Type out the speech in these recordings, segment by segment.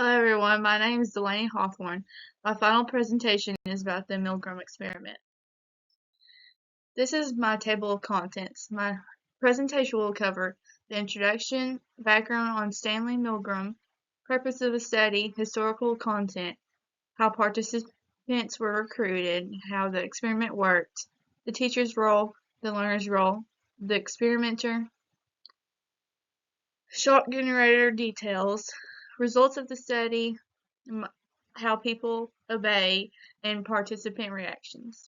Hello everyone, my name is Delannie Hawthorne. My final presentation is about the Milgram experiment. This is my table of contents. My presentation will cover the introduction, background on Stanley Milgram, purpose of the study, historical content, how participants were recruited, how the experiment worked, the teacher's role, the learner's role, the experimenter, shock generator details, results of the study, how people obey, and participant reactions.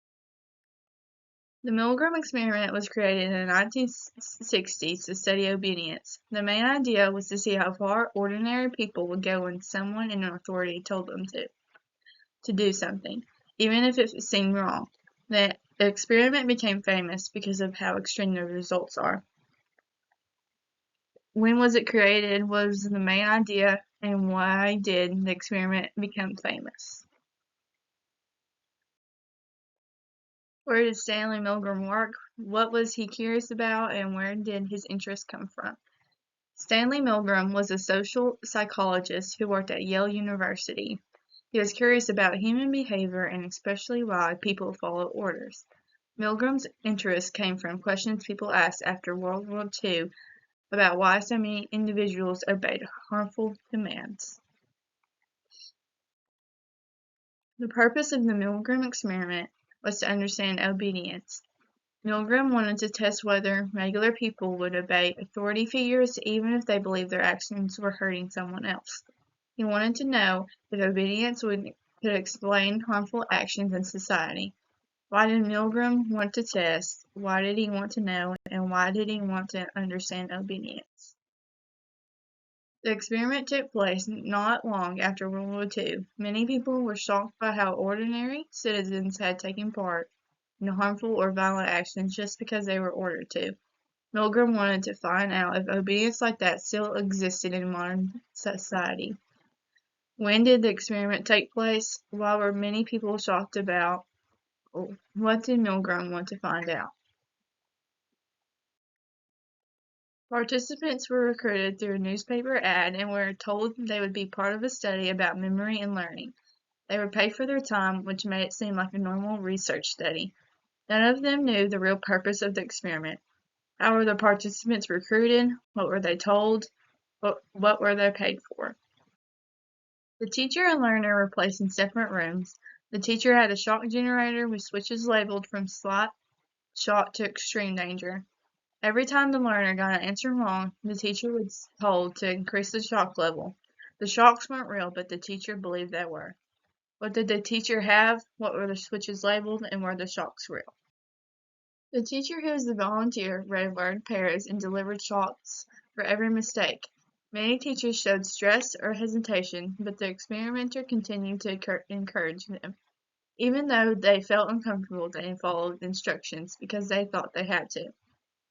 The Milgram experiment was created in the 1960s to study obedience. The main idea was to see how far ordinary people would go when someone in authority told them to do something, even if it seemed wrong. The experiment became famous because of how extreme the results are. When was it created was the main idea, and why did the experiment become famous? Where did Stanley Milgram work? What was he curious about, and where did his interest come from? Stanley Milgram was a social psychologist who worked at Yale University. He was curious about human behavior and especially why people follow orders. Milgram's interest came from questions people asked after World War II about why so many individuals obeyed harmful commands. The purpose of the Milgram experiment was to understand obedience. Milgram wanted to test whether regular people would obey authority figures even if they believed their actions were hurting someone else. He wanted to know if obedience could explain harmful actions in society. Why did Milgram want to test? Why did he want to know? And why did he want to understand obedience? The experiment took place not long after World War II. Many people were shocked by how ordinary citizens had taken part in harmful or violent actions just because they were ordered to. Milgram wanted to find out if obedience like that still existed in modern society. When did the experiment take place? Why were many people shocked about? What did Milgram want to find out? Participants were recruited through a newspaper ad and were told they would be part of a study about memory and learning. They were paid for their time, which made it seem like a normal research study. None of them knew the real purpose of the experiment. How were the participants recruited? What were they told? What were they paid for? The teacher and learner were placed in separate rooms. The teacher had a shock generator with switches labeled from slight shock to extreme danger. Every time the learner got an answer wrong, the teacher was told to increase the shock level. The shocks weren't real, but the teacher believed they were. What did the teacher have? What were the switches labeled, and were the shocks real? The teacher, who was the volunteer, read word pairs and delivered shocks for every mistake. Many teachers showed stress or hesitation, but the experimenter continued to encourage them. Even though they felt uncomfortable, they followed instructions because they thought they had to.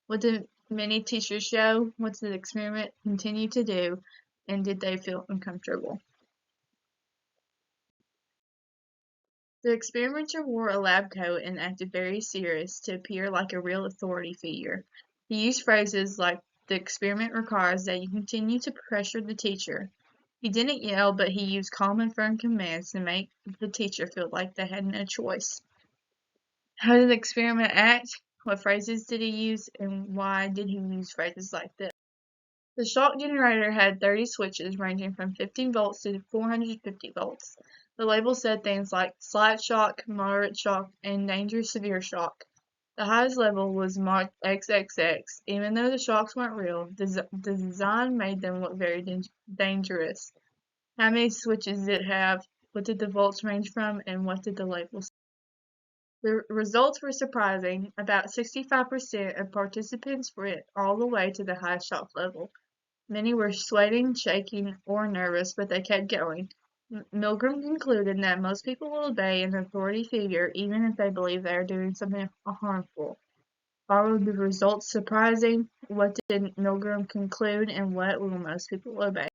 What did many teachers show? What did the experiment continue to do? And did they feel uncomfortable? The experimenter wore a lab coat and acted very serious to appear like a real authority figure. He used phrases like, "The experiment requires that you continue to pressure the teacher." He didn't yell, but he used calm and firm commands to make the teacher feel like they had no choice. How did the experiment act? What phrases did he use, and why did he use phrases like this? The shock generator had 30 switches ranging from 15 volts to 450 volts. The label said things like slight shock, moderate shock, and dangerous severe shock. The highest level was marked XXX. Even though the shocks weren't real, the design made them look very dangerous. How many switches did it have? What did the volts range from? And what did the label say? The results were surprising. About 65% of participants went all the way to the high shock level. Many were sweating, shaking, or nervous, but they kept going. Milgram concluded that most people will obey an authority figure even if they believe they are doing something harmful. Why were the results surprising? What did Milgram conclude, and what will most people obey?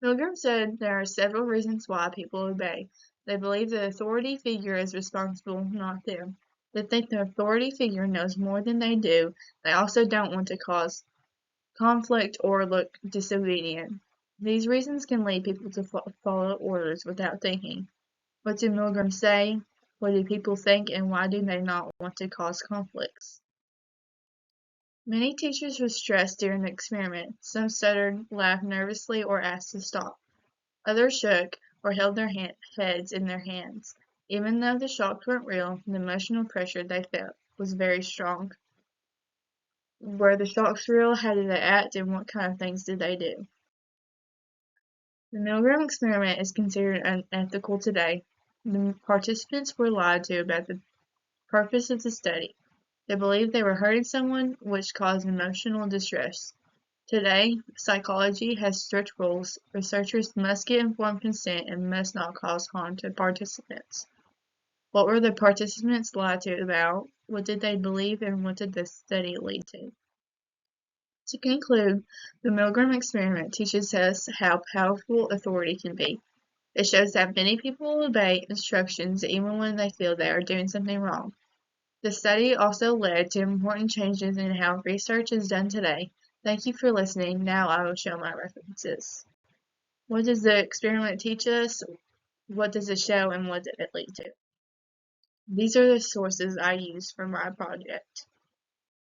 Milgram said there are several reasons why people obey. They believe the authority figure is responsible, not them. They think the authority figure knows more than they do. They also don't want to cause conflict or look disobedient. These reasons can lead people to follow orders without thinking. What do milligrams say? What do people think, and why do they not want to cause conflicts? Many teachers were stressed during the experiment. Some stuttered, laughed nervously, or asked to stop. Others shook or held their heads in their hands. Even though the shocks weren't real, the emotional pressure they felt was very strong. Were the shocks real? How did they act, and what kind of things did they do? The Milgram experiment is considered unethical today. The participants were lied to about the purpose of the study. They believed they were hurting someone, which caused emotional distress. Today, psychology has strict rules. Researchers must get informed consent and must not cause harm to participants. What were the participants lied to about? What did they believe, and what did the study lead to? To conclude, the Milgram experiment teaches us how powerful authority can be. It shows that many people obey instructions even when they feel they are doing something wrong. The study also led to important changes in how research is done today. Thank you for listening. Now I will show my references. What does the experiment teach us? What does it show, and what did it lead to? These are the sources I used for my project.